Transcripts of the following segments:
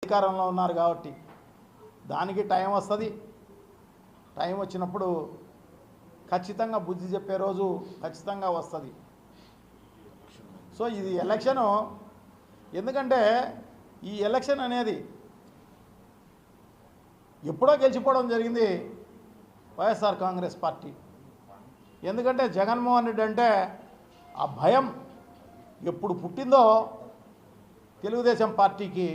అధికారంలో ఉన్నారు కాబట్టి దానికి టైం వస్తుంది. టైం వచ్చినప్పుడు ఖచ్చితంగా బుద్ధి చెప్పే రోజు ఖచ్చితంగా వస్తుంది. సో ఇది ఎలక్షను, ఎందుకంటే ఈ ఎలక్షన్ అనేది ఎప్పుడో గెలిచిపోవడం జరిగింది వైఎస్ఆర్ కాంగ్రెస్ పార్టీ. ఎందుకంటే జగన్మోహన్ రెడ్డి అంటే ఆ భయం ఎప్పుడు పుట్టిందో తెలుగుదేశం పార్టీకి,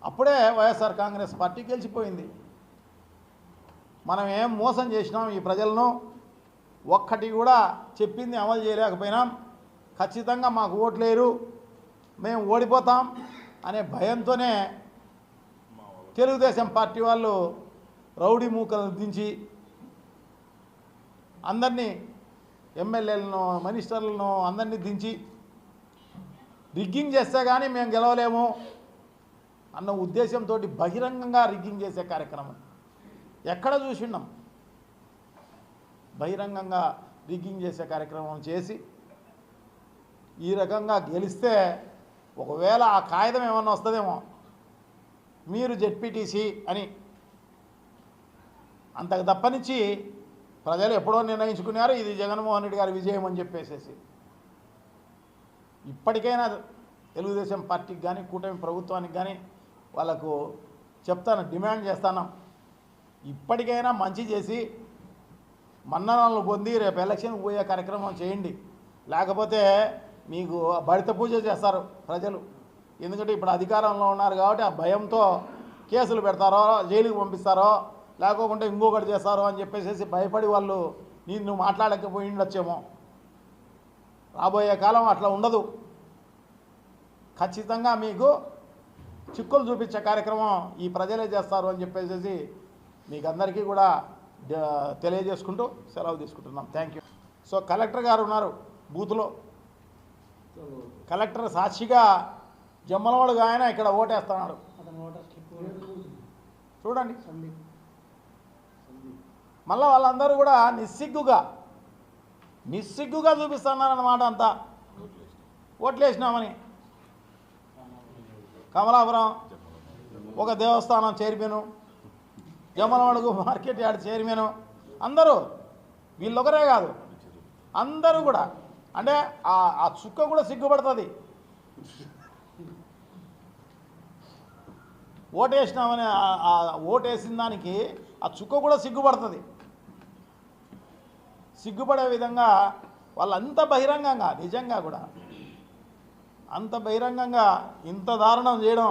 అప్పుడే వైఎస్ఆర్ కాంగ్రెస్ పార్టీ గెలిచిపోయింది. మనం ఏం మోసం చేసినాం ఈ ప్రజలను, ఒక్కటి కూడా చెప్పింది అమలు చేయలేకపోయినాం. ఖచ్చితంగా మాకు ఓట్లేరు, మేము ఓడిపోతాం అనే భయంతోనే తెలుగుదేశం పార్టీ వాళ్ళు రౌడీ మూకలను దించి అందరినీ, ఎమ్మెల్యేలను, మినిస్టర్లను అందరినీ దించి రిగ్గింగ్ చేస్తే కానీ మేము గెలవలేము అన్న ఉద్దేశంతో బహిరంగంగా రిగ్గింగ్ చేసే కార్యక్రమం ఎక్కడ చూసినాం. బహిరంగంగా రిగ్గింగ్ చేసే కార్యక్రమం చేసి ఈ రకంగా గెలిస్తే ఒకవేళ ఆ కాగితం ఏమన్నా వస్తుందేమో, మీరు జెడ్పీటీసీ అని. అంతకు తప్పనించి ప్రజలు ఎప్పుడో నిర్ణయించుకున్నారు ఇది జగన్మోహన్ రెడ్డి గారి విజయం అని చెప్పేసేసి. ఇప్పటికైనా తెలుగుదేశం పార్టీకి కానీ కూటమి ప్రభుత్వానికి కానీ వాళ్ళకు చెప్తాను, డిమాండ్ చేస్తాను, ఇప్పటికైనా మంచి చేసి మన్ననలు పొంది రేపు ఎలక్షన్కి పోయే కార్యక్రమం చేయండి. లేకపోతే మీకు బడిత పూజ చేస్తారు ప్రజలు. ఎందుకంటే ఇప్పుడు అధికారంలో ఉన్నారు కాబట్టి ఆ భయంతో కేసులు పెడతారో, జైలుకి పంపిస్తారో, లేకపోతే ఇంకొకటి చేస్తారో అని చెప్పేసి భయపడి వాళ్ళు నిన్ను మాట్లాడకపోయి ఉండొచ్చేమో. రాబోయే కాలం అట్లా ఉండదు. ఖచ్చితంగా మీకు చిక్కులు చూపించే కార్యక్రమం ఈ ప్రజలే చేస్తారు అని చెప్పేసి మీకు అందరికీ కూడా తెలియజేసుకుంటూ సెలవు తీసుకుంటున్నాం. Thank you. సో కలెక్టర్ గారు ఉన్నారు బూత్లో. కలెక్టర్ సాక్షిగా జమ్మలవాడుగా ఆయన ఇక్కడ ఓటేస్తున్నాడు చూడండి. మళ్ళీ వాళ్ళందరూ కూడా నిస్సిగ్గుగా చూపిస్తున్నారన్నమాట. అంతా ఓట్లేసినామని. కమలాపురం ఒక దేవస్థానం chairman, Jammalamadugu market yard chairman, అందరూ వీళ్ళొకరే కాదు అందరూ కూడా. అంటే ఆ చుక్క కూడా సిగ్గుపడుతుంది. ఓటేసినామని ఓటేసిన దానికి ఆ చుక్క కూడా సిగ్గుపడుతుంది. సిగ్గుపడే విధంగా వాళ్ళంత బహిరంగంగా, నిజంగా కూడా అంత బహిరంగంగా ఇంత దారుణం చేయడం